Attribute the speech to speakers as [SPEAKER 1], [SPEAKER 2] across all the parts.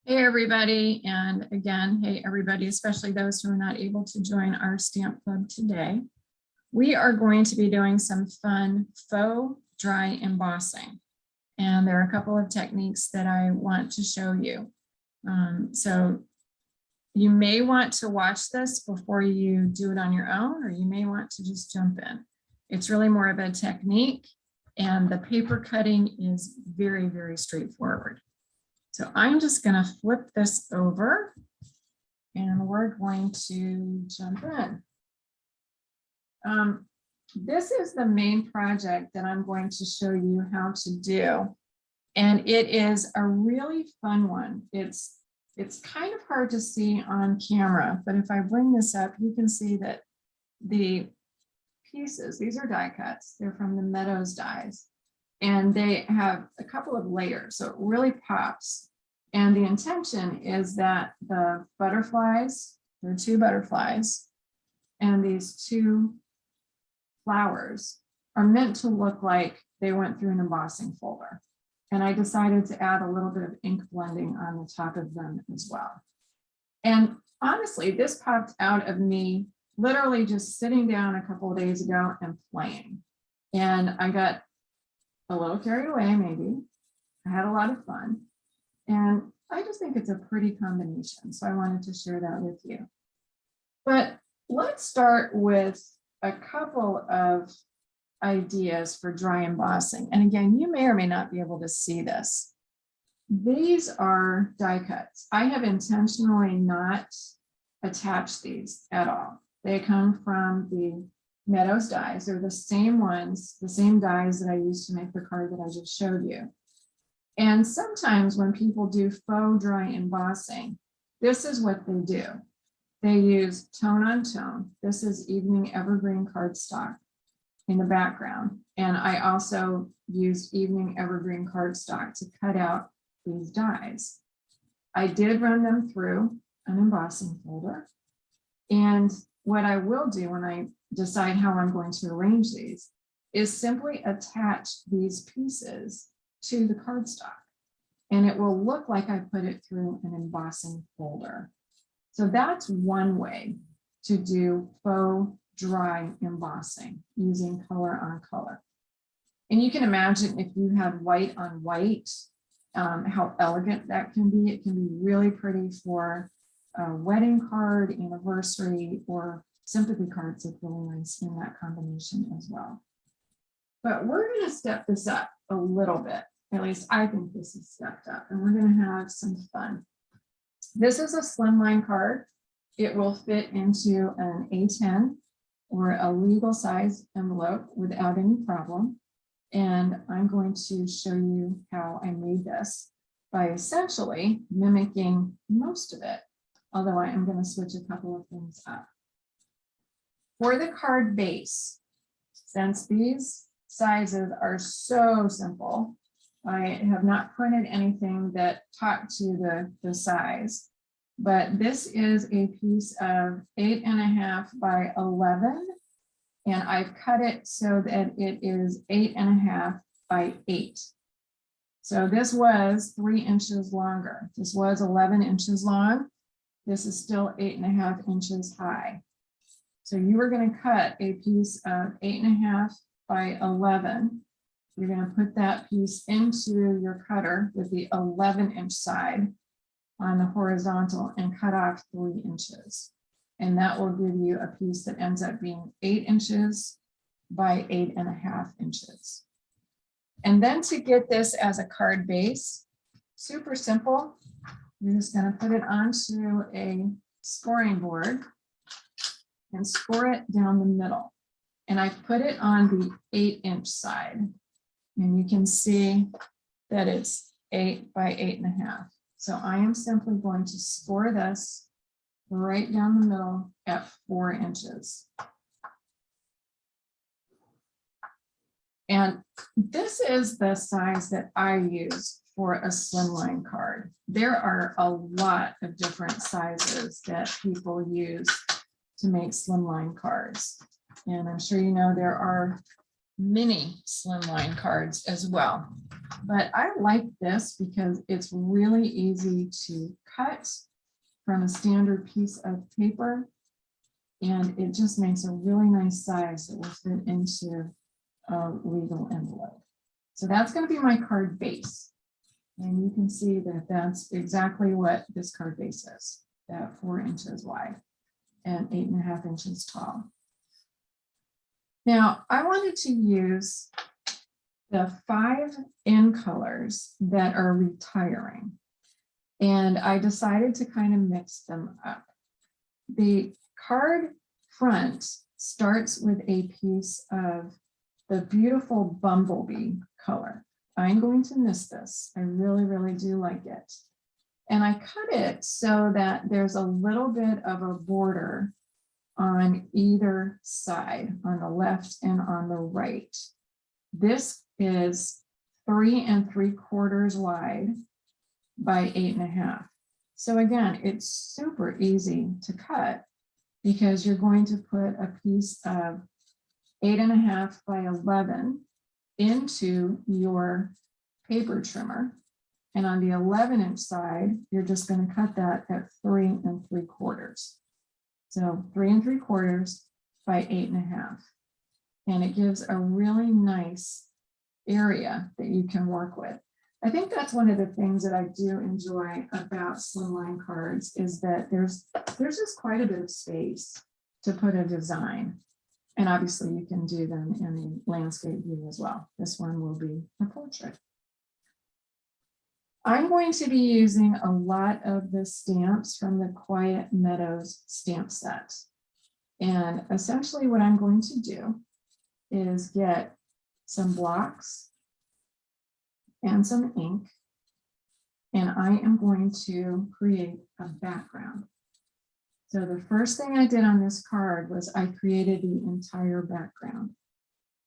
[SPEAKER 1] Hey, everybody. And again, hey, everybody, especially those who are not able to join our stamp club today. We are going to be doing some fun faux dry embossing. And there are a couple of techniques that I want to show you. So you may want to watch this before you do it on your own, or you may want to just jump in. It's really more of a technique, and the paper cutting is very, very straightforward. So I'm just going to flip this over and we're going to jump in. This is the main project that I'm going to show you how to do. And it is a really fun one. It's kind of hard to see on camera, but if I bring this up, you can see that the pieces, these are die cuts. They're from the Meadows dies. And they have a couple of layers, so it really pops. And the intention is that the butterflies, there are two butterflies, and these two flowers are meant to look like they went through an embossing folder. And I decided to add a little bit of ink blending on the top of them as well. And honestly, this popped out of me literally just sitting down a couple of days ago and playing. And I got a little carried away, maybe. I had a lot of fun. And I just think it's a pretty combination. So I wanted to share that with you. But let's start with a couple of ideas for dry embossing. And again, you may or may not be able to see this. These are die cuts. I have intentionally not attached these at all. They come from the Meadows dies. They're the same ones, the same dies that I used to make the card that I just showed you. And sometimes when people do faux dry embossing, this is what they do. They use tone on tone. This is evening evergreen cardstock in the background. And I also used evening evergreen cardstock to cut out these dies. I did run them through an embossing folder. And what I will do when I decide how I'm going to arrange these is simply attach these pieces to the cardstock. And it will look like I put it through an embossing folder. So that's one way to do faux dry embossing using color on color. And you can imagine if you had white on white, how elegant that can be. It can be really pretty for a wedding card, anniversary, or sympathy cards look really nice in that combination as well. But we're going to step this up a little bit. At least I think this is stepped up, and we're going to have some fun. This is a slimline card. It will fit into an A10 or a legal size envelope without any problem. And I'm going to show you how I made this by essentially mimicking most of it, although I am going to switch a couple of things up. For the card base, since these sizes are so simple, I have not printed anything that talked to the size, but this is a piece of 8.5 by 11, and I've cut it so that it is 8.5 by 8. So this was 3 inches longer. This was 11 inches long. This is still 8.5 inches high. So you are going to cut a piece of 8.5 by 11. You're going to put that piece into your cutter with the 11-inch side on the horizontal and cut off 3 inches. And that will give you a piece that ends up being 8 inches by 8.5 inches. And then to get this as a card base, super simple. You're just going to put it onto a scoring board and score it down the middle. And I put it on the 8-inch side. And you can see that it's 8 by 8.5. So I am simply going to score this right down the middle at 4 inches. And this is the size that I use for a slimline card. There are a lot of different sizes that people use to make slimline cards. And I'm sure you know there are mini slimline cards as well. But I like this because it's really easy to cut from a standard piece of paper. And it just makes a really nice size that will fit into a legal envelope. So that's going to be my card base. And you can see that that's exactly what this card base is, that 4 inches wide and 8.5 inches tall. Now, I wanted to use the 5 in colors that are retiring. And I decided to kind of mix them up. The card front starts with a piece of the beautiful bumblebee color. I'm going to miss this. I really, really do like it. And I cut it so that there's a little bit of a border on either side, on the left and on the right. This is 3 3/4 wide by 8.5. So again, it's super easy to cut because you're going to put a piece of 8.5 by 11 into your paper trimmer. And on the 11-inch side, you're just going to cut that at 3 3/4. So 3 3/4 by 8.5. And it gives a really nice area that you can work with. I think that's one of the things that I do enjoy about slimline cards is that there's just quite a bit of space to put a design. And obviously you can do them in the landscape view as well. This one will be a portrait. I'm going to be using a lot of the stamps from the Quiet Meadows stamp set. And essentially what I'm going to do is get some blocks and some ink, and I am going to create a background. So the first thing I did on this card was I created the entire background.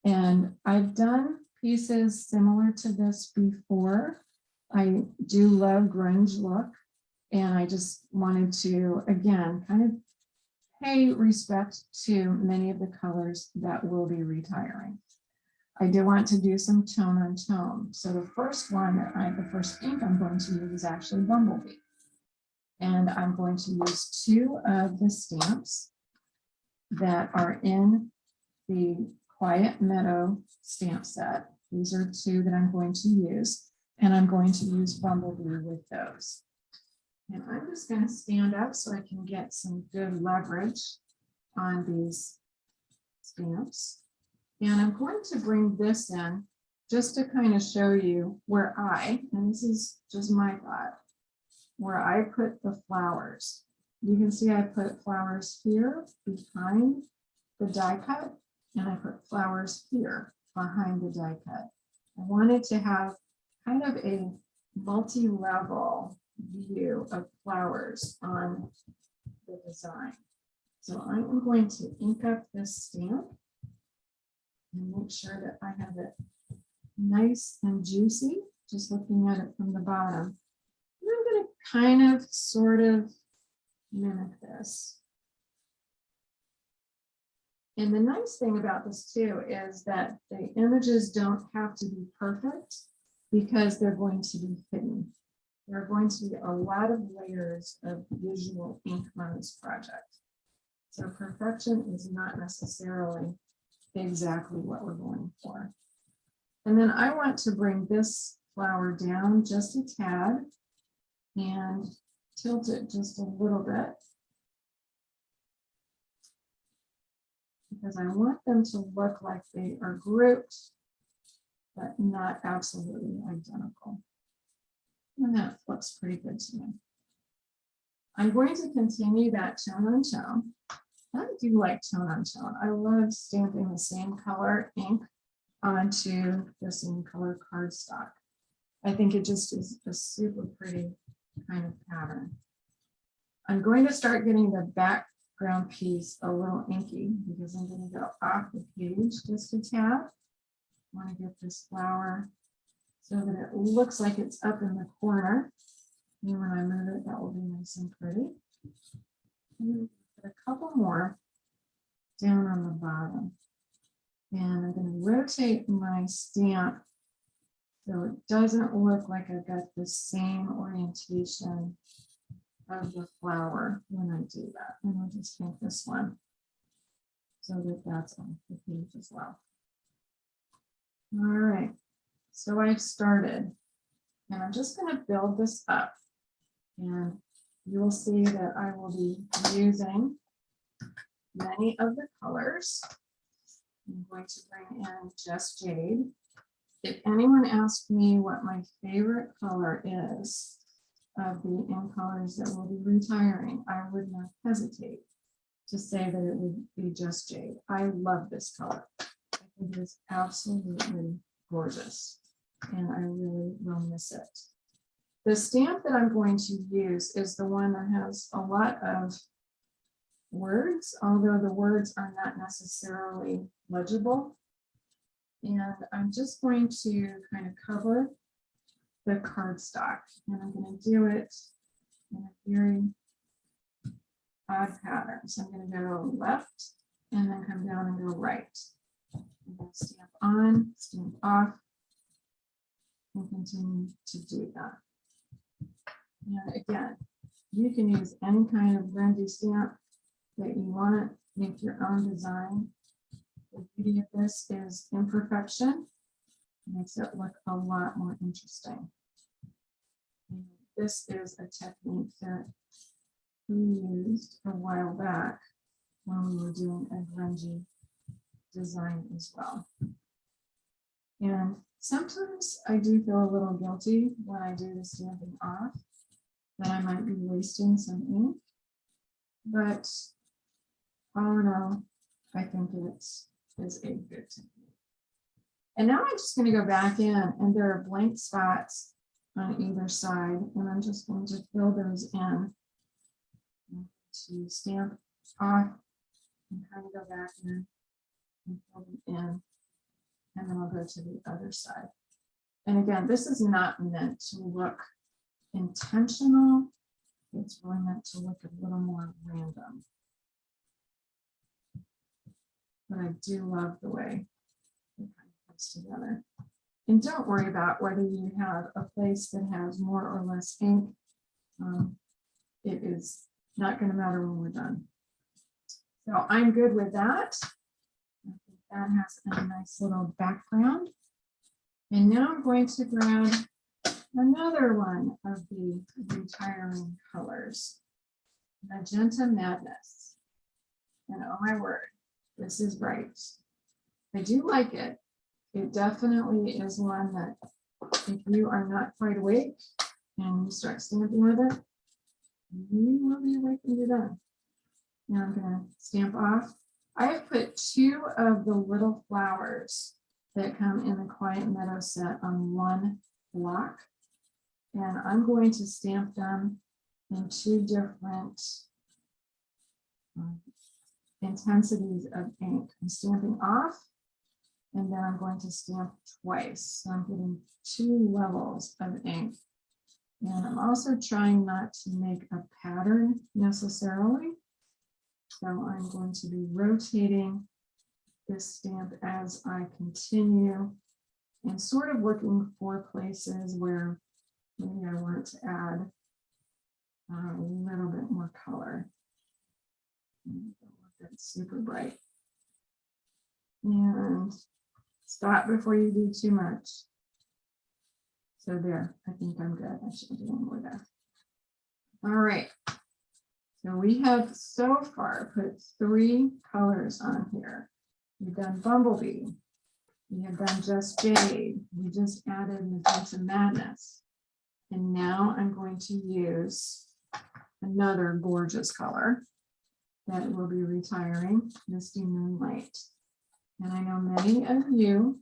[SPEAKER 1] And I've done pieces similar to this before. I do love grunge look, and I just wanted to, again, kind of pay respect to many of the colors that will be retiring. I do want to do some tone on tone. So the first one, the first ink I'm going to use is actually Bumblebee. And I'm going to use 2 of the stamps that are in the Quiet Meadow stamp set. These are 2 that I'm going to use, and I'm going to use Bumblebee with those. And I'm just going to stand up so I can get some good leverage on these stamps. And I'm going to bring this in just to kind of show you where and this is just my thought, where I put the flowers. You can see I put flowers here behind the die cut, and I put flowers here behind the die cut. I wanted to have kind of a multi-level view of flowers on the design. So I am going to ink up this stamp and make sure that I have it nice and juicy, just looking at it from the bottom. And I'm going to kind of sort of mimic this. And the nice thing about this too is that the images don't have to be perfect because they're going to be hidden. There are going to be a lot of layers of visual ink on this project. So perfection is not necessarily exactly what we're going for. And then I want to bring this flower down just a tad and tilt it just a little bit, because I want them to look like they are grouped, but not absolutely identical. And that looks pretty good to me. I'm going to continue that tone on tone. I do like tone on tone. I love stamping the same color ink onto the same color cardstock. I think it just is a super pretty kind of pattern. I'm going to start getting the background piece a little inky because I'm going to go off the page just a tad. I want to get this flower so that it looks like it's up in the corner. And when I move it, that will be nice and pretty. And put a couple more down on the bottom. And I'm going to rotate my stamp so it doesn't look like I've got the same orientation of the flower when I do that. And I'll just take this one so that that's on the page as well. All right, so I've started, and I'm just going to build this up, and you will see that I will be using many of the colors. I'm going to bring in Just Jade. If anyone asked me what my favorite color is of the in colors that will be retiring, I would not hesitate to say that it would be Just Jade. I love this color. I think it is absolutely gorgeous, and I really will miss it. The stamp that I'm going to use is the one that has a lot of words, although the words are not necessarily legible. And I'm just going to kind of cover the cardstock, and I'm going to do it in a very odd pattern. So I'm going to go left and then come down and go right. I'm going to stamp on, stamp off, and continue to do that. And again, you can use any kind of grungy stamp that you want, make your own design. The beauty of this is imperfection. It makes it look a lot more interesting. And this is a technique that we used a while back when we were doing a grungy design as well. And sometimes I do feel a little guilty when I do the stamping off, that I might be wasting some ink, but all in all, I think it is a good technique. And now I'm just going to go back in, and there are blank spots on either side, and I'm just going to fill those in to stamp off and kind of go back in and fill them in, and then I'll go to the other side. And again, this is not meant to look intentional. It's really meant to look a little more random. But I do love the way it kind of comes together. And don't worry about whether you have a place that has more or less ink. It is not going to matter when we're done. So I'm good with that. I think that has a nice little background. And now I'm going to grab another one of the retiring colors, Magenta Madness. And oh my word, this is bright. I do like it. It definitely is one that if you are not quite awake and you start stamping with it, you will be awake when you're done. Now I'm going to stamp off. I have put 2 of the little flowers that come in the Quiet Meadow set on one block. And I'm going to stamp them in 2 different intensities of ink. I'm stamping off, and then I'm going to stamp twice. So I'm getting 2 levels of ink. And I'm also trying not to make a pattern necessarily. So I'm going to be rotating this stamp as I continue and sort of looking for places where maybe I want to add a little bit more color. That's super bright. And stop before you do too much. So there, I think I'm good. I should do one more there. All right. So we have so far put 3 colors on here. We've done Bumblebee. We have done Just Jade. We just added Magenta Madness. And now I'm going to use another gorgeous color that will be retiring, Misty Moonlight. And I know many of you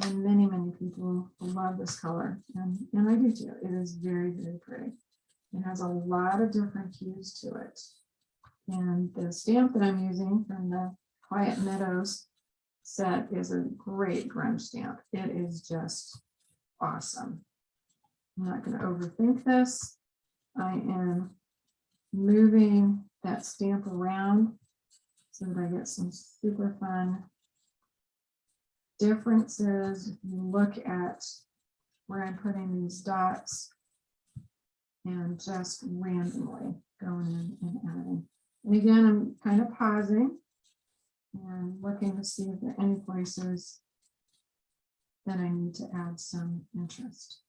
[SPEAKER 1] and many people love this color. And I do too. It is very, very pretty. It has a lot of different hues to it. And the stamp that I'm using from the Quiet Meadows set is a great grunge stamp. It is just awesome. I'm not going to overthink this. I am moving that stamp around so that I get some super fun differences, if you look at where I'm putting these dots and just randomly going in and adding. And again, I'm kind of pausing and looking to see if there are any places that I need to add some interest.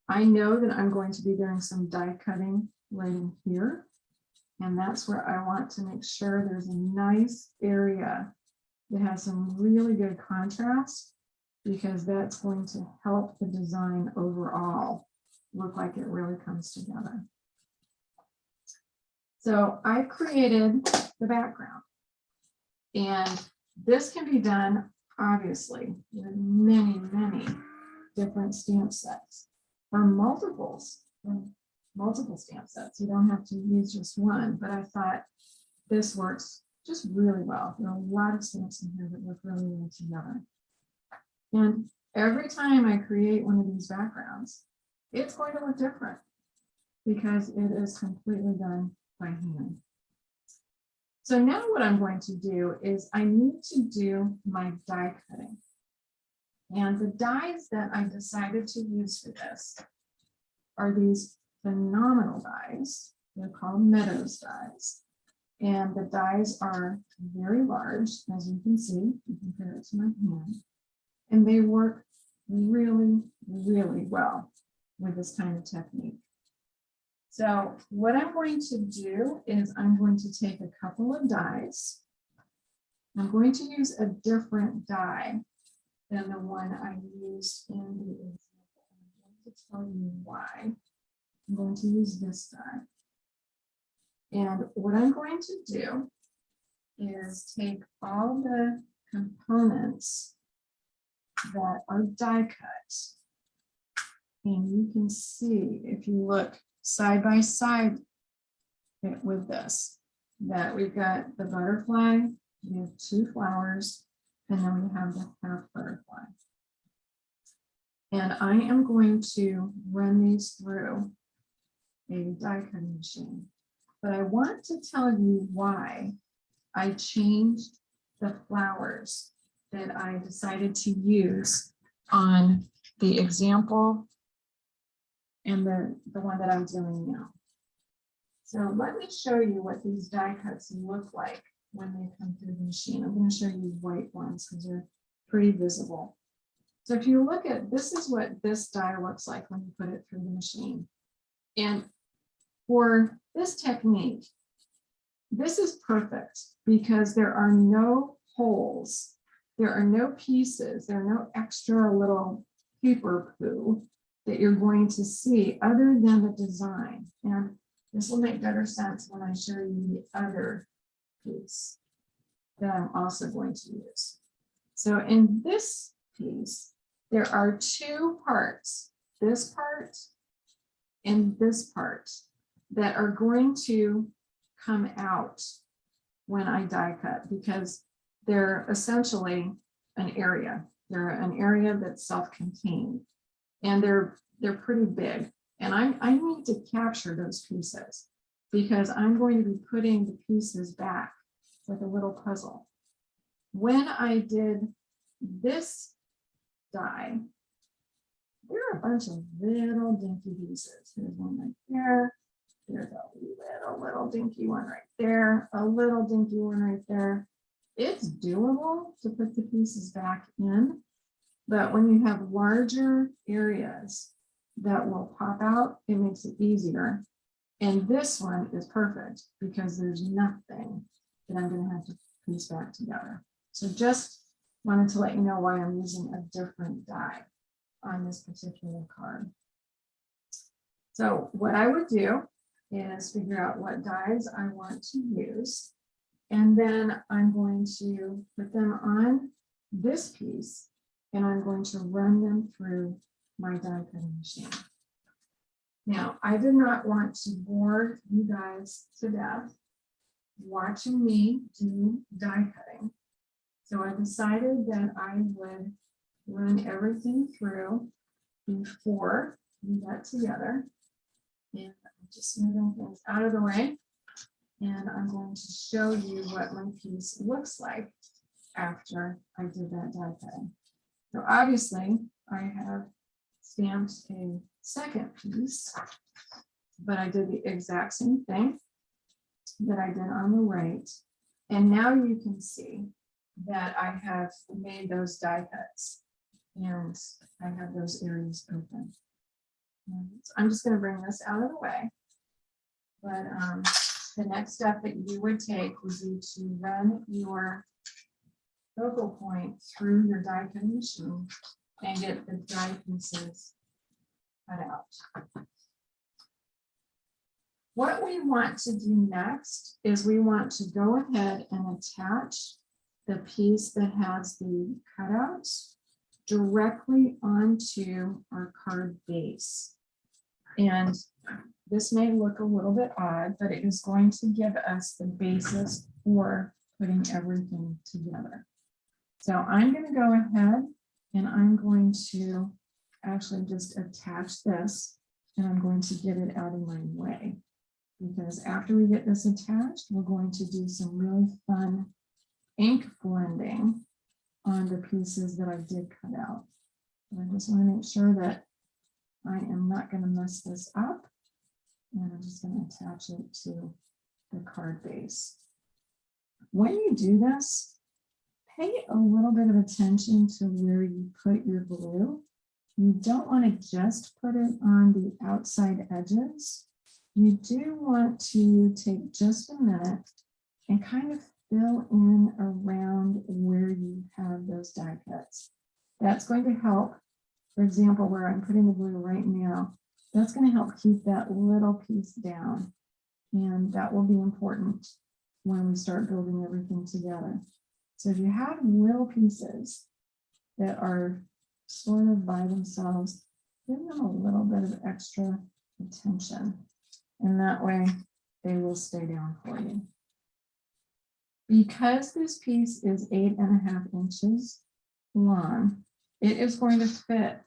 [SPEAKER 1] I know that I'm going to be doing some die cutting right in here. And that's where I want to make sure there's a nice area that has some really good contrast, because that's going to help the design overall look like it really comes together. So I created the background, and this can be done obviously with many, many different stamp sets or multiple stamp sets. You don't have to use just one, but I thought this works just really well. There are a lot of stamps in here that work really well together. And every time I create one of these backgrounds, it's going to look different because it is completely done by hand. So now what I'm going to do is I need to do my die cutting. And the dies that I decided to use for this are these phenomenal dies. They're called Meadows dies. And the dies are very large, as you can see. You can compare it to my hand. And they work really, really well with this kind of technique. So what I'm going to do is I'm going to take a couple of dies. I'm going to use a different die than the one I used in the example. I'm going to tell you why. I'm going to use this die. And what I'm going to do is take all the components that are die cut. And you can see, if you look side by side with this, that we've got the butterfly, we have two flowers, and then we have the half butterfly. And I am going to run these through a die cutting machine. But I want to tell you why I changed the flowers that I decided to use on the example and the one that I'm doing now. So let me show you what these die cuts look like when they come through the machine. I'm going to show you white ones because they're pretty visible. So if you look at, this is what this die looks like when you put it through the machine. And for this technique, this is perfect because there are no holes. There are no pieces. There are no extra little paper poo that you're going to see other than the design. And this will make better sense when I show you the other piece that I'm also going to use. So in this piece, there are two parts, this part and this part, that are going to come out when I die cut because they're essentially an area. They're an area that's self-contained. And they're pretty big. And I need to capture those pieces because I'm going to be putting the pieces back like a little puzzle. When I did this die, there are a bunch of little dinky pieces. There's one right there. There's a little dinky one right there. A little dinky one right there. It's doable to put the pieces back in. But when you have larger areas that will pop out, it makes it easier. And this one is perfect because there's nothing that I'm going to have to piece back together. So just wanted to let you know why I'm using a different die on this particular card. So what I would do is figure out what dies I want to use. And then I'm going to put them on this piece. And I'm going to run them through my die cutting machine. Now, I did not want to bore you guys to death watching me do die cutting. So I decided that I would run everything through before we got together. And I'm just moving things out of the way. And I'm going to show you what my piece looks like after I did that die cutting. So obviously I have stamped a second piece, but I did the exact same thing that I did on the right. And now you can see that I have made those die cuts and I have those areas open. So I'm just going to bring this out of the way. But the next step that you would take would be to run your focal point through your die cutting machine and get the die pieces cut out. What we want to do next is we want to go ahead and attach the piece that has the cutouts directly onto our card base. And this may look a little bit odd, but it is going to give us the basis for putting everything together. So I'm going to go ahead and I'm going to actually just attach this and I'm going to get it out of my way. Because after we get this attached, we're going to do some really fun ink blending on the pieces that I did cut out. And I just want to make sure that I am not going to mess this up. And I'm just going to attach it to the card base. When you do this, pay a little bit of attention to where you put your glue. You don't want to just put it on the outside edges. You do want to take just a minute and kind of fill in around where you have those die cuts. That's going to help, for example, where I'm putting the glue right now, that's going to help keep that little piece down. And that will be important when we start building everything together. So if you have little pieces that are sort of by themselves, give them a little bit of extra attention. And that way they will stay down for you. Because this piece is 8.5 inches long, it is going to fit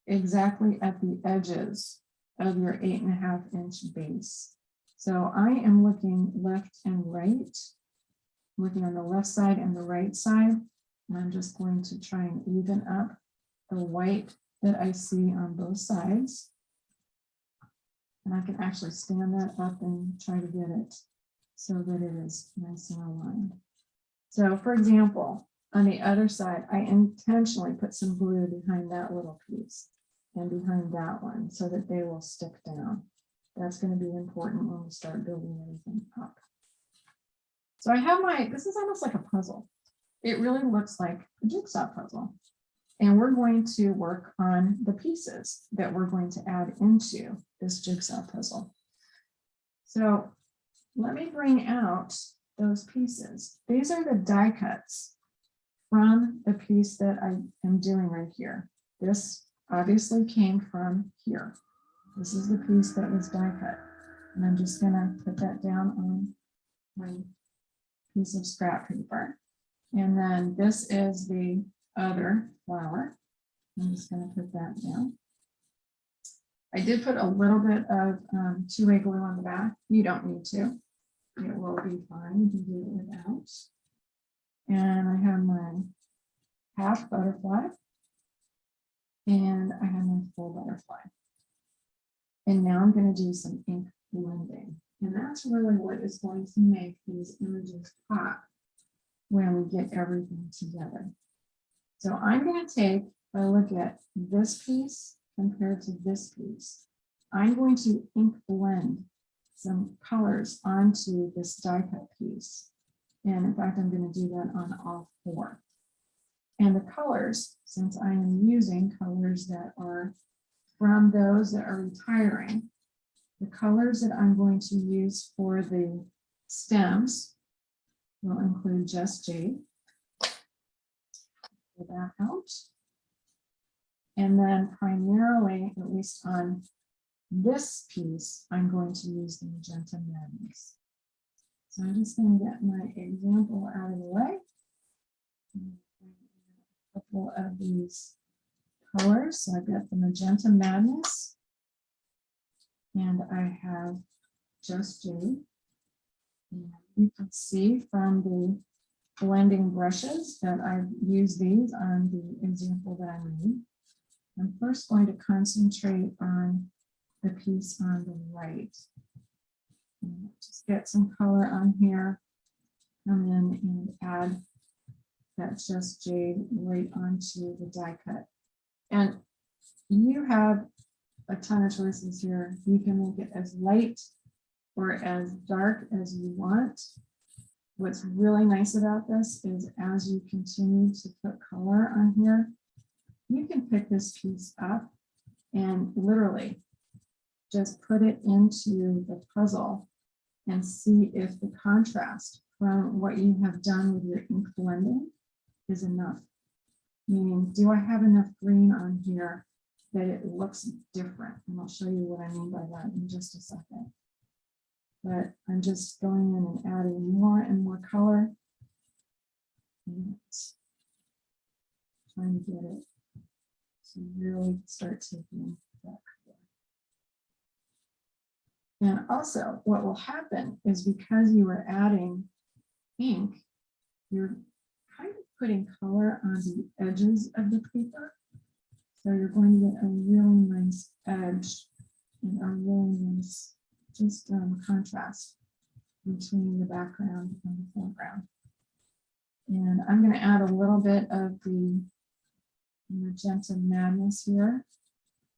[SPEAKER 1] exactly at the edges of your 8.5 inch base. So I am looking left and right, looking on the left side and the right side. And I'm just going to try and even up the white that I see on both sides. And I can actually stand that up and try to get it so that it is nice and aligned. So for example, on the other side, I intentionally put some glue behind that little piece and behind that one so that they will stick down. That's going to be important when we start building everything up. So I have this is almost like a puzzle. It really looks like a jigsaw puzzle. And we're going to work on the pieces that we're going to add into this jigsaw puzzle. So let me bring out those pieces. These are the die cuts from the piece that I am doing right here. This obviously came from here. This is the piece that was die cut. And I'm just gonna put that down on my piece of scrap paper. And then this is the other flower. I'm just going to put that down. I did put a little bit of two-way glue on the back. You don't need to. It will be fine. You can do it without. And I have my half butterfly. And I have my full butterfly. And now I'm going to do some ink blending. And that's really what is going to make these images pop when we get everything together. So I'm going to take a look at this piece compared to this piece. I'm going to ink blend some colors onto this die cut piece. And in fact, I'm going to do that on all four. And the colors, since I am using colors that are from those that are retiring, the colors that I'm going to use for the stems will include Just Jade. Pull that out. And then primarily, at least on this piece, I'm going to use the Magenta Madness. So I'm just going to get my example out of the way. A couple of these colors. So I've got the Magenta Madness. And I have Just Jade. And you can see from the blending brushes that I've used these on the example that I made. I'm first going to concentrate on the piece on the right. And just get some color on here. Come in and add that just jade right onto the die cut. And you have a ton of choices here. You can make it as light or as dark as you want. What's really nice about this is as you continue to put color on here, you can pick this piece up and literally just put it into the puzzle and see if the contrast from what you have done with your ink blending is enough. Meaning, do I have enough green on here that it looks different? And I'll show you what I mean by that in just a second. But I'm just going in and adding more and more color. And trying to get it to really start taking that color. And also, what will happen is because you are adding ink, you're kind of putting color on the edges of the paper. So you're going to get a really nice edge and a really nice just contrast between the background and the foreground. And I'm going to add a little bit of the Magenta Madness here.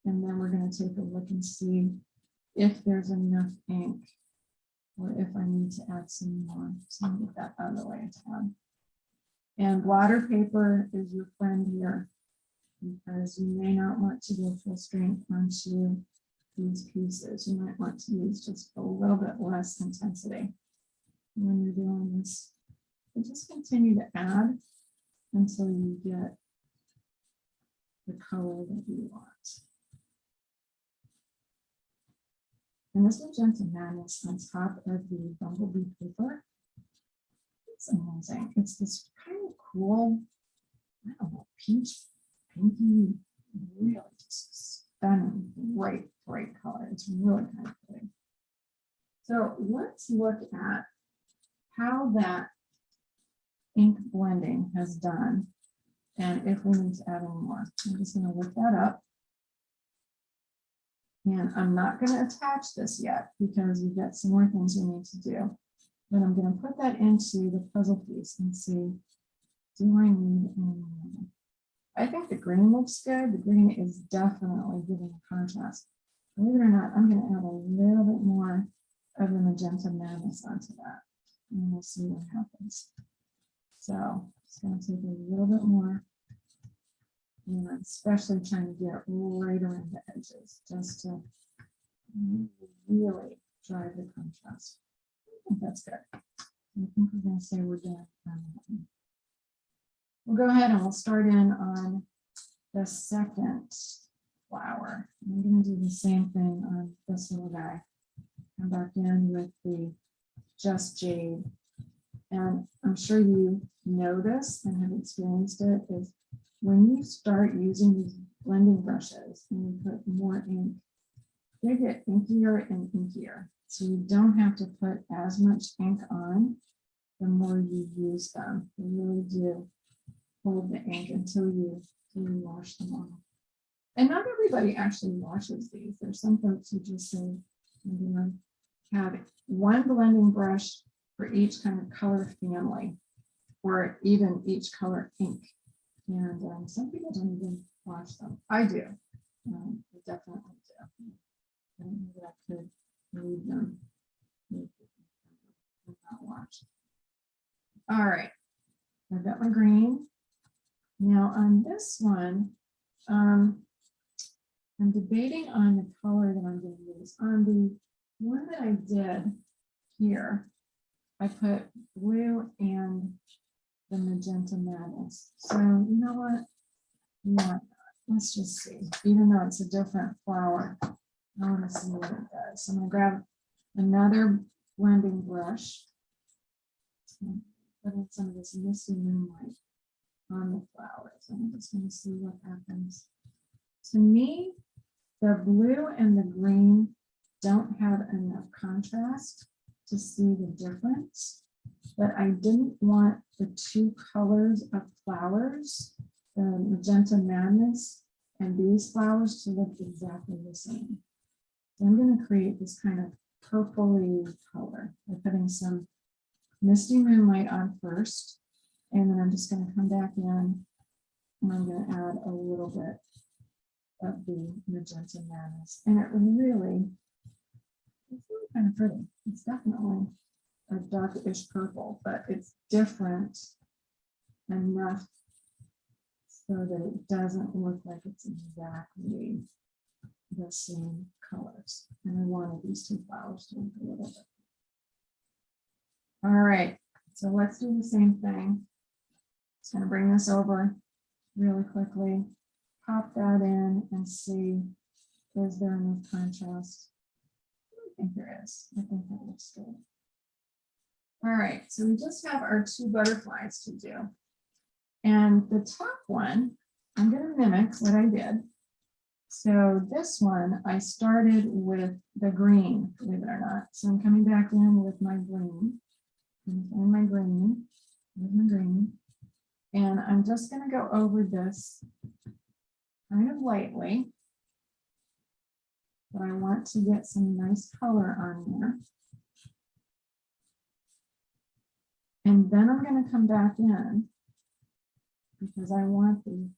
[SPEAKER 1] And then we're going to take a look and see if there's enough ink or if I need to add some more. So I'm going to get that out of the way to add. And blotter paper is your friend here because you may not want to go full strength onto these pieces. You might want to use just a little bit less intensity when you're doing this. But just continue to add until you get the color that you want. And this Magenta Madness on top of the bumblebee paper, it's amazing. It's this kind of cool, I don't know, peach, pinky, really just stunning, bright color. It's really kind of pretty. So let's look at how that ink blending has done and if we need to add any more. I'm just going to look that up. And I'm not going to attach this yet because we've got some more things we need to do. But I'm going to put that into the puzzle piece and see, do I need any more? I think the green looks good. The green is definitely giving a contrast. Believe it or not, I'm going to add a little bit more of the Magenta Madness onto that. And we'll see what happens. So it's going to take a little bit more. And I'm especially trying to get right around the edges just to really drive the contrast. I think that's good. I think we're going to say we're done. We'll go ahead and we'll start in on the second flower. I'm going to do the same thing on this little guy. Come back in with the Just Jade. And I'm sure you know this and have experienced it, is when you start using these blending brushes and you put more ink, they get inkier and inkier. So you don't have to put as much ink on the more you use them. They really do hold the ink until you wash them off. And not everybody actually washes these. There's some folks who just say, you know, have one blending brush for each kind of color family, or even each color ink. And some people don't even wash them. I do. I definitely do. I don't know that I could leave them not wash. All right. I've got my green. Now on this one, I'm debating on the color that I'm going to use. On the one that I did here, I put blue and the Magenta Madness. So you know what? Why not? Let's just see. Even though it's a different flower, I want to see what it does. So I'm going to grab another blending brush. Put in some of this misty moonlight on the flowers. I'm just going to see what happens. To me, the blue and the green don't have enough contrast to see the difference. but I didn't want the two colors of flowers, the Magenta Madness and these flowers, to look exactly the same. So I'm going to create this kind of purpley color by putting some Misty Moonlight on first, and then I'm just going to come back in and I'm going to add a little bit of the Magenta Madness. And it's really kind of pretty. It's definitely a darkish purple, but it's different enough so that it doesn't look like it's exactly the same colors. And I wanted these two flowers to look a little bit. All right, so let's do the same thing. Just going to bring this over really quickly, pop that in and see, is there enough contrast? I think there is. I think that looks good. All right, so we just have our two butterflies to do. And the top one, I'm going to mimic what I did. So this one, I started with the green, believe it or not. So I'm coming back in with my green. And my green, with my green. And I'm just going to go over this kind of lightly. But I want to get some nice color on there. And then I'm going to come back in because I want the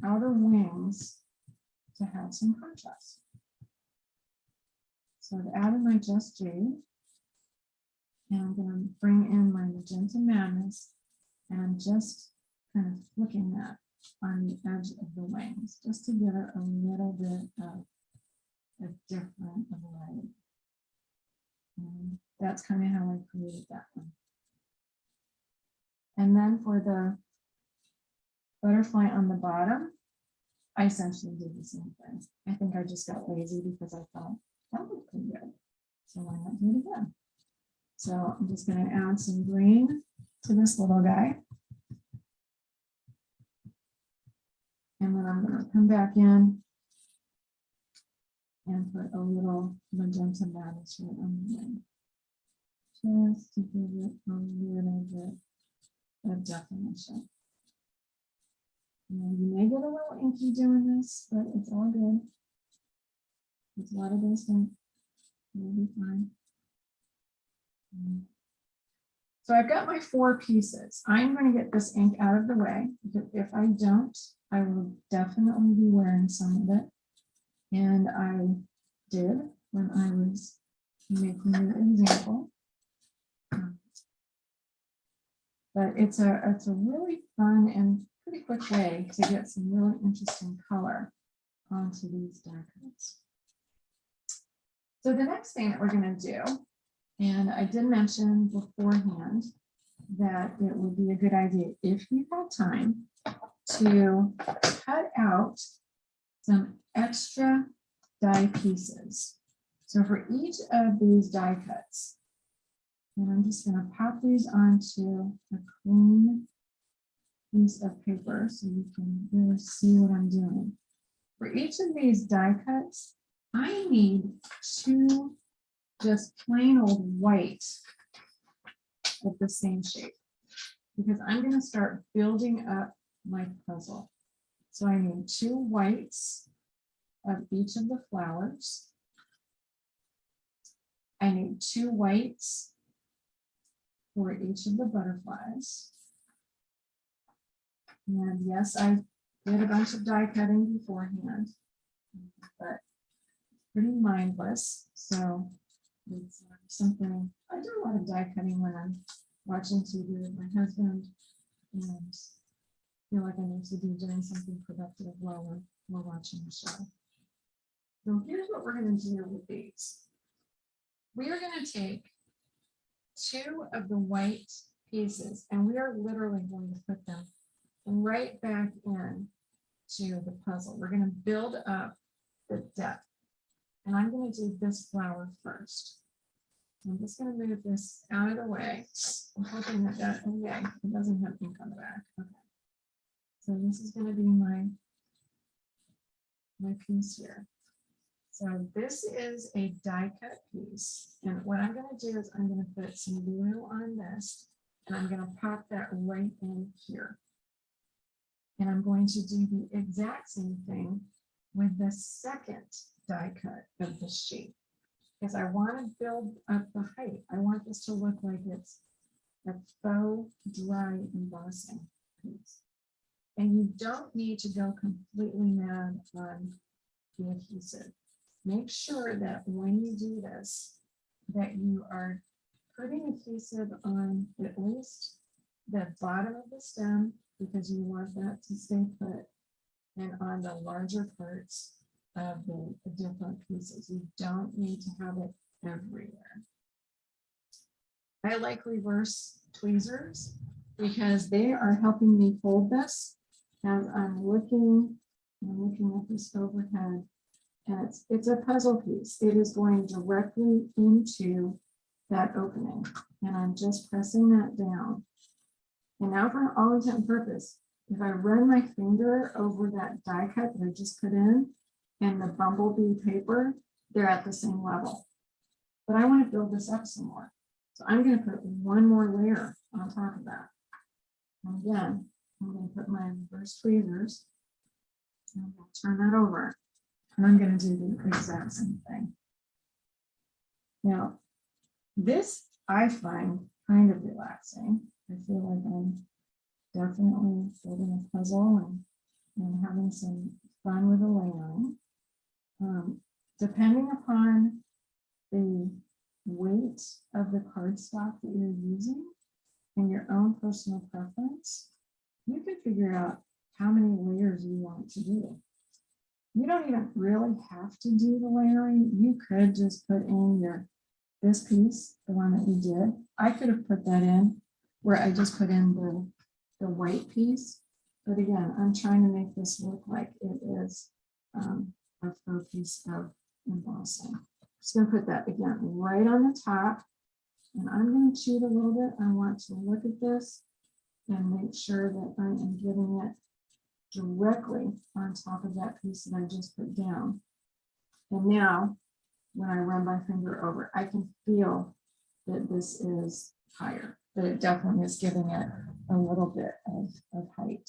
[SPEAKER 1] outer wings to have some contrast. So I've added my Just Jade. And I'm going to bring in my Magenta Madness. And I'm just kind of flicking that on the edge of the wings, just to give it a little bit of a different light. And that's kind of how I created that one. And then for the butterfly on the bottom, I essentially did the same thing. I think I just got lazy because I thought that looked pretty good. So why not do it again? So I'm just going to add some green to this little guy. And then I'm going to come back in and put a little Magenta Madness right on the wing. Just to give it a little bit of definition. And you may get a little inky doing this, but it's all good. It's a lot of those things. It'll be fine. So I've got my 4 pieces. I'm going to get this ink out of the way, because if I don't, I will definitely be wearing some of it. And I did when I was making the example. But it's a really fun and pretty quick way to get some really interesting color onto these die cuts. So the next thing that we're going to do, and I did mention beforehand that it would be a good idea, if you have time, to cut out some extra die pieces. So for each of these die cuts, and I'm just going to pop these onto a clean piece of paper so you can really see what I'm doing. For each of these die cuts, I need 2 just plain old white of the same shape, because I'm going to start building up my puzzle. So I need 2 whites of each of the flowers. I need 2 whites for each of the butterflies. And yes, I did a bunch of die cutting beforehand, but pretty mindless. So it's something I do a lot of die cutting when I'm watching TV with my husband, and feel like I need to be doing something productive while we're watching the show. So here's what we're going to do with these. We are going to take 2 of the white pieces, and we are literally going to put them right back in to the puzzle. We're going to build up the depth. And I'm going to do this flower first. I'm just going to move this out of the way. I'm hoping that oh yeah, it doesn't have ink on the back. Okay. So this is going to be my piece here. So this is a die cut piece. And what I'm going to do is I'm going to put some glue on this. And I'm going to pop that right in here. And I'm going to do the exact same thing with the second die cut of the sheet, because I want to build up the height. I want this to look like it's a faux dry embossing piece. And you don't need to go completely mad on the adhesive. Make sure that when you do this, that you are putting adhesive on at least the bottom of the stem, because you want that to stay put, and on the larger parts of the different pieces. You don't need to have it everywhere. I like reverse tweezers because they are helping me hold this as I'm looking at this overhead. And it's a puzzle piece. It is going directly into that opening. And I'm just pressing that down. And now for all intent and purpose, if I run my finger over that die cut that I just put in and the bumblebee paper, they're at the same level. But I want to build this up some more. So I'm going to put one more layer on top of that. And again, I'm going to put my reverse tweezers and I'm going to turn that over. And I'm going to do the exact same thing. Now, this I find kind of relaxing. I feel like I'm definitely building a puzzle and having some fun with the layering. Depending upon the weight of the cardstock that you're using and your own personal preference, you can figure out how many layers you want to do. You don't even really have to do the layering. You could just put in this piece, the one that you did. I could have put that in where I just put in the white piece. But again, I'm trying to make this look like it is a faux piece of embossing. Just going to put that again right on the top. And I'm going to cheat a little bit. I want to look at this and make sure that I am getting it directly on top of that piece that I just put down. And now, when I run my finger over, I can feel that this is higher, that it definitely is giving it a little bit of height.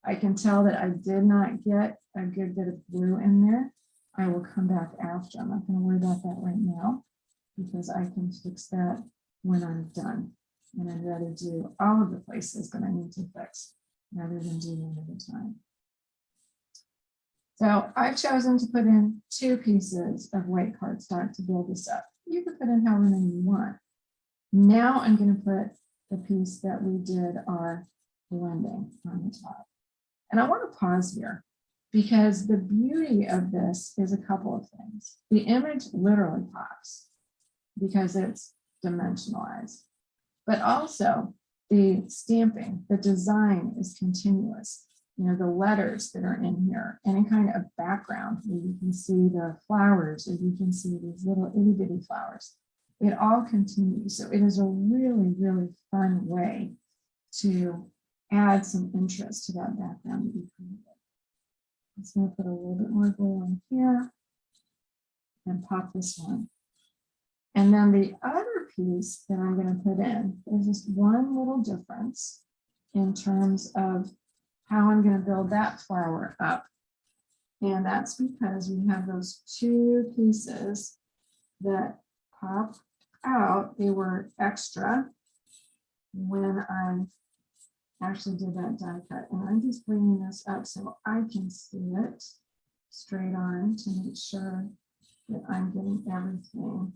[SPEAKER 1] I can tell that I did not get a good bit of blue in there. I will come back after. I'm not going to worry about that right now because I can fix that when I'm done. And I'd rather do all of the places that I need to fix rather than do one at a time. So I've chosen to put in 2 pieces of white cardstock to build this up. You can put in however many you want. Now I'm going to put the piece that we did our blending on the top. And I want to pause here because the beauty of this is a couple of things. The image literally pops because it's dimensionalized, but also the stamping, the design is continuous. You know, the letters that are in here, any kind of background where you can see the flowers, or you can see these little itty bitty flowers. It all continues. So it is a really, really fun way to add some interest to that background that you created. I'm just going to put a little bit more glue on here and pop this one. And then the other piece that I'm going to put in is just one little difference in terms of how I'm going to build that flower up. And that's because we have those 2 pieces that pop out. They were extra when I actually did that die cut. And I'm just bringing this up so I can see it straight on to make sure that I'm getting everything.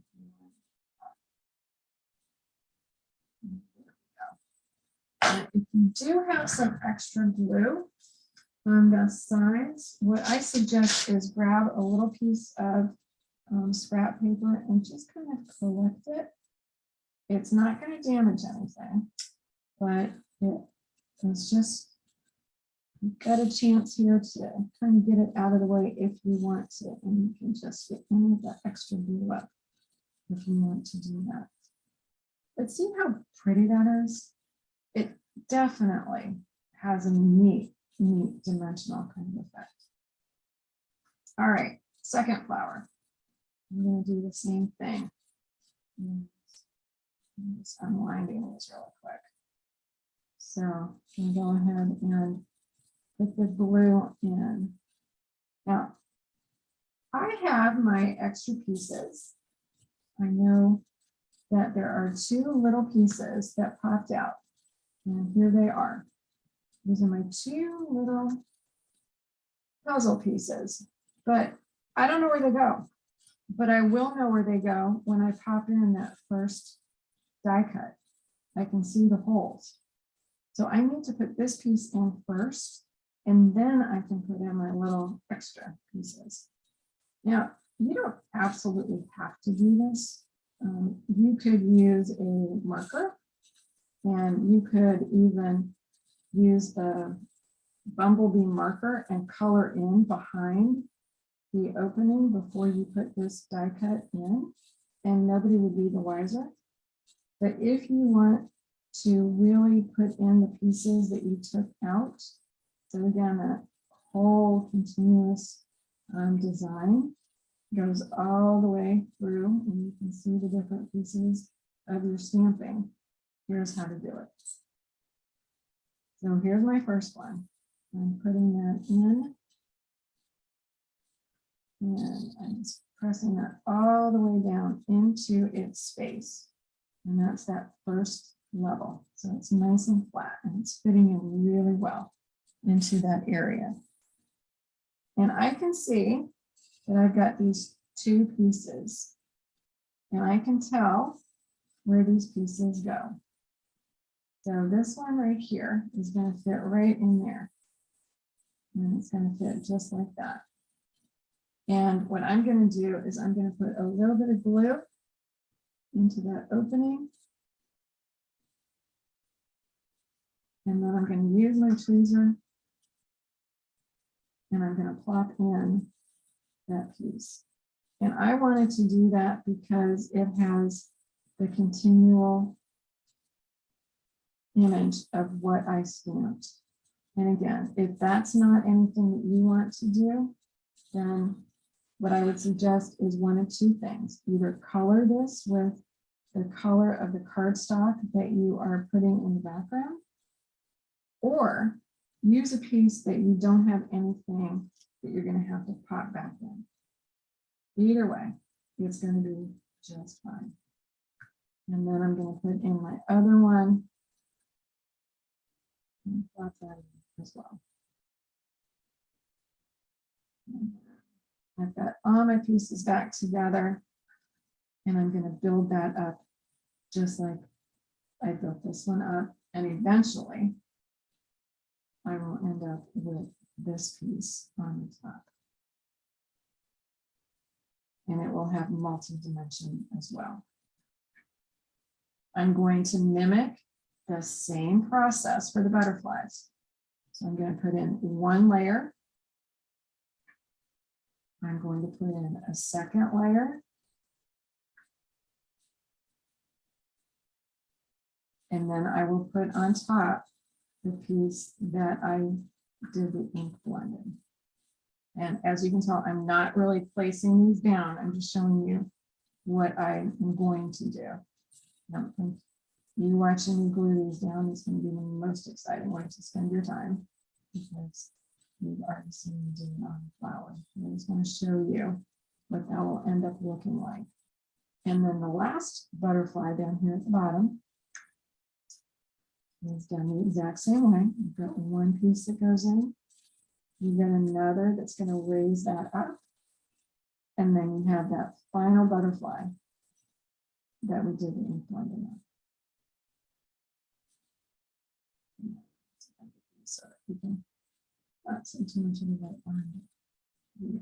[SPEAKER 1] And if you do have some extra glue on the sides, what I suggest is grab a little piece of scrap paper and just kind of collect it. It's not going to damage anything, but it's just, you've got a chance here to kind of get it out of the way if you want to, and you can just get any of that extra glue up if you want to do that. But see how pretty that is? It definitely has a neat dimensional kind of effect. All right, second flower. I'm going to do the same thing. I'm just unwinding this really quick. So I'm going to go ahead and put the blue in. Now, I have my extra pieces. I know that there are two little pieces that popped out. And here they are. These are my two little puzzle pieces. But I don't know where they go. But I will know where they go when I pop in that first die cut. I can see the holes. So I need to put this piece in first, and then I can put in my little extra pieces. Now, you don't absolutely have to do this. You could use a marker, and you could even use the bumblebee marker and color in behind the opening before you put this die cut in, and nobody would be the wiser. But if you want to really put in the pieces that you took out, so again, that whole continuous design goes all the way through, and you can see the different pieces of your stamping. Here's how to do it. So here's my first one. I'm putting that in, and I'm just pressing that all the way down into its space. And that's that first level. So it's nice and flat, and it's fitting in really well into that area. And I can see that I've got these two pieces, and I can tell where these pieces go. So this one right here is going to fit right in there. And it's going to fit just like that. And what I'm going to do is I'm going to put a little bit of glue into that opening. And then I'm going to use my tweezer, and I'm going to plop in that piece. And I wanted to do that because it has the continual image of what I stamped. And again, if that's not anything that you want to do, then what I would suggest is one of two things. Either color this with the color of the cardstock that you are putting in the background, or use a piece that you don't have anything that you're going to have to pop back in. Either way, it's going to be just fine. And then I'm going to put in my other one and plop that in as well. I've got all my pieces back together, and I'm going to build that up just like I built this one up. And eventually, I will end up with this piece on the top. And it will have multi-dimension as well. I'm going to mimic the same process for the butterflies. So I'm going to put in one layer. I'm going to put in a second layer. And then I will put on top the piece that I did the ink blending. And as you can tell, I'm not really placing these down. I'm just showing you what I'm going to do. I don't think you watching me glue these down is going to be the most exciting way to spend your time, because you've already seen me do it on the flower. I just want to show you what that will end up looking like. And then the last butterfly down here at the bottom is done the exact same way. You've got one piece that goes in. You get another that's going to raise that up. And then you have that final butterfly that we did the ink blending on. So you can not see too much of the white behind it.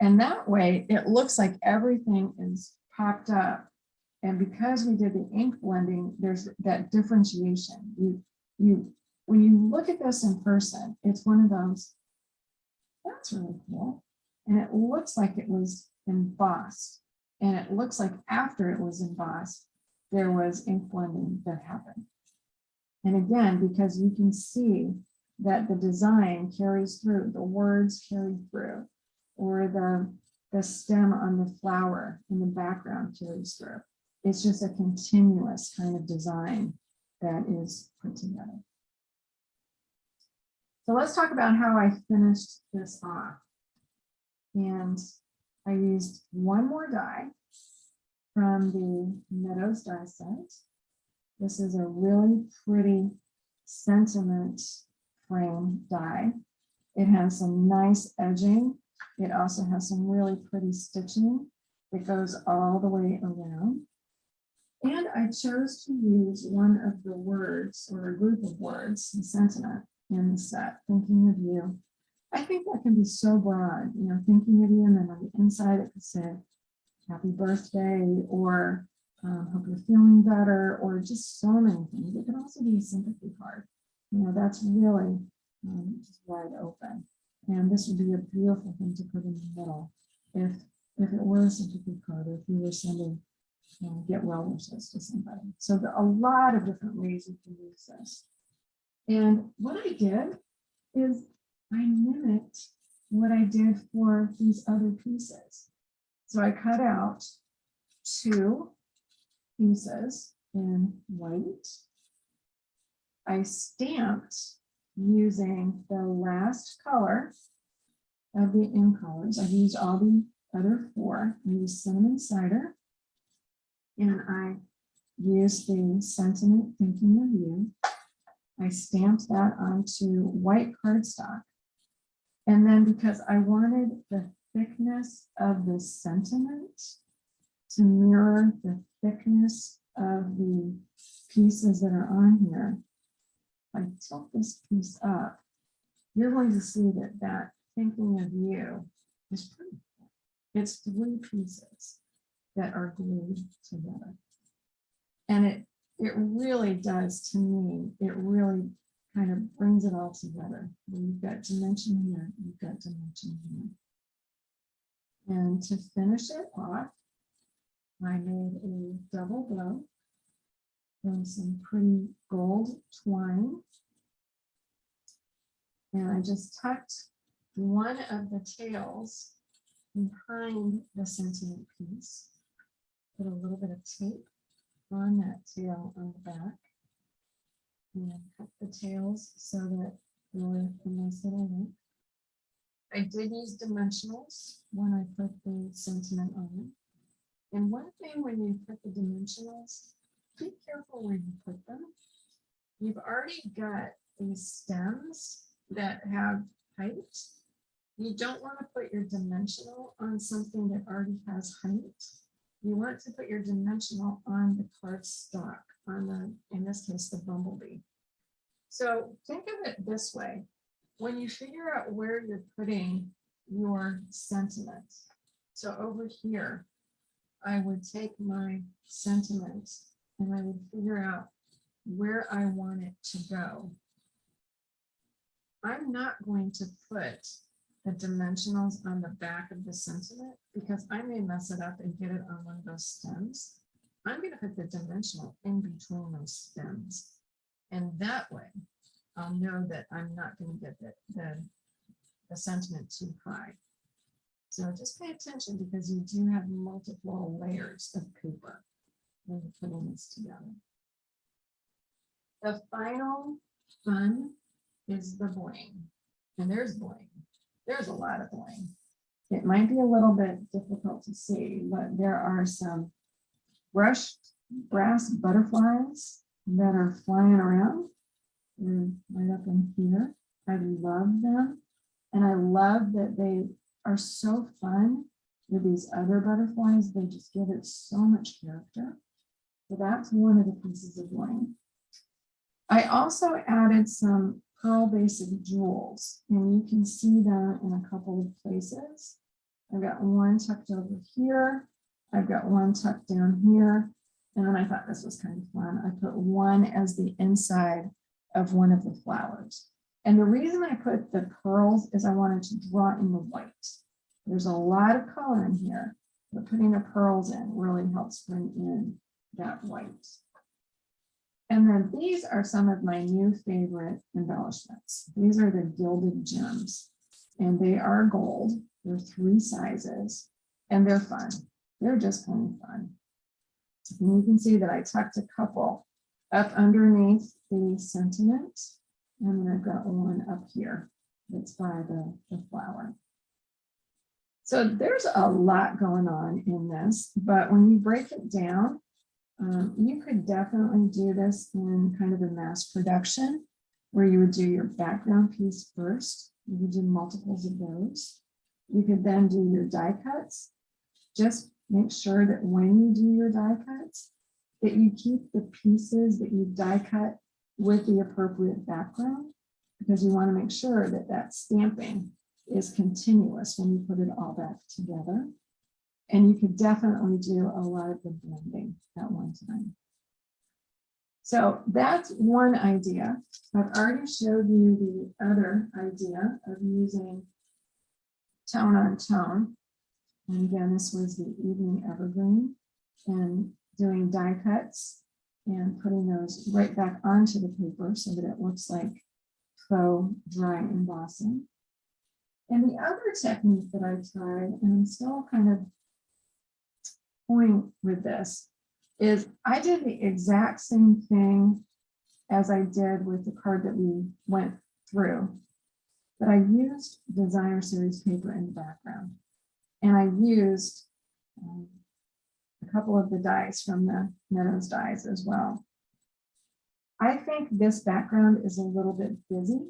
[SPEAKER 1] And that way it looks like everything is popped up. And because we did the ink blending, there's that differentiation. When you look at this in person, it's one of those, that's really cool. And it looks like it was embossed. And it looks like after it was embossed, there was ink blending that happened. And again, because you can see that the design carries through, the words carry through, or the stem on the flower in the background carries through. It's just a continuous kind of design that is put together. So let's talk about how I finished this off. And I used one more die from the Meadows die set. This is a really pretty sentiment frame die. It has some nice edging. It also has some really pretty stitching that goes all the way around. And I chose to use one of the words or a group of words, the sentiment in the set, thinking of you. I think that can be so broad, you know, thinking of you, and then on the inside it could say happy birthday, or hope you're feeling better, or just so many things. It could also be a sympathy card. You know, that's really just wide open. And this would be a beautiful thing to put in the middle if it were a sympathy card, or if you were sending get well wishes to somebody. So there are a lot of different ways you can use this. And what I did is I mimicked what I did for these other pieces. So I cut out 2 pieces in white. I stamped using the last color of the in colors. I used all the other 4. I used cinnamon cider, and I used the sentiment thinking of you. I stamped that onto white cardstock. And then because I wanted the thickness of the sentiment to mirror the thickness of the pieces that are on here, if I tilt this piece up, you're going to see that thinking of you is pretty cool. It's 3 pieces that are glued together. And it really does, to me, it really kind of brings it all together. You've got dimension here, you've got dimension here. And to finish it off, I made a double bow from some pretty gold twine. And I just tucked one of the tails behind the sentiment piece. Put a little bit of tape on that tail on the back. And cut the tails so that they're a nice little look. I did use dimensionals when I put the sentiment on. And one thing when you put the dimensionals, be careful where you put them. You've already got these stems that have height. You don't want to put your dimensional on something that already has height. You want to put your dimensional on the cardstock, on the, in this case, the bumblebee. So think of it this way. When you figure out where you're putting your sentiment, so over here, I would take my sentiment and I would figure out where I want it to go. I'm not going to put the dimensionals on the back of the sentiment because I may mess it up and get it on one of those stems. I'm going to put the dimensional in between those stems. And that way, I'll know that I'm not going to get the sentiment too high. So just pay attention because you do have multiple layers of paper when you're putting this together. The final fun is the bling. And there's bling. There's a lot of bling. It might be a little bit difficult to see, but there are some brushed brass butterflies that are flying around. They're right up in here. I love them. And I love that they are so fun with these other butterflies. They just give it so much character. So that's one of the pieces of bling. I also added some pearl basic jewels, and you can see that in a couple of places. I've got one tucked over here. I've got one tucked down here. And then I thought this was kind of fun. I put one as the inside of one of the flowers. And the reason I put the pearls is I wanted to draw in the white. There's a lot of color in here, but putting the pearls in really helps bring in that white. And then these are some of my new favorite embellishments. These are the Gilded Gems, and they are gold. They're 3 sizes, and they're fun. They're just plain fun. And you can see that I tucked a couple up underneath the sentiment. And then I've got one up here that's by the flower. So there's a lot going on in this, but when you break it down, you could definitely do this in kind of a mass production where you would do your background piece first. You would do multiples of those. You could then do your die cuts. Just make sure that when you do your die cuts, that you keep the pieces that you die cut with the appropriate background, because you want to make sure that that stamping is continuous when you put it all back together. And you could definitely do a lot of the blending at one time. So that's one idea. I've already showed you the other idea of using tone on tone. And again, this was the evening evergreen, and doing die cuts and putting those right back onto the paper so that it looks like faux dry embossing. And the other technique that I tried, and I'm still kind of toying with this, is I did the exact same thing as I did with the card that we went through, but I used designer series paper in the background. And I used a couple of the dies from the Meadows dies as well. I think this background is a little bit busy.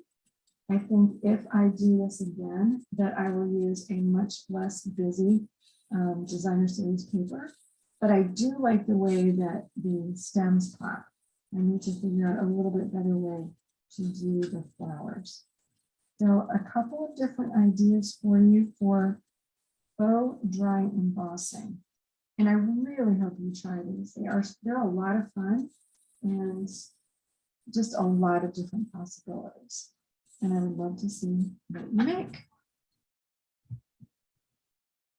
[SPEAKER 1] I think if I do this again, that I will use a much less busy designer series paper. But I do like the way that the stems pop. I need to figure out a little bit better way to do the flowers. So a couple of different ideas for you for faux dry embossing. And I really hope you try these. They're a lot of fun and just a lot of different possibilities. And I would love to see what you make.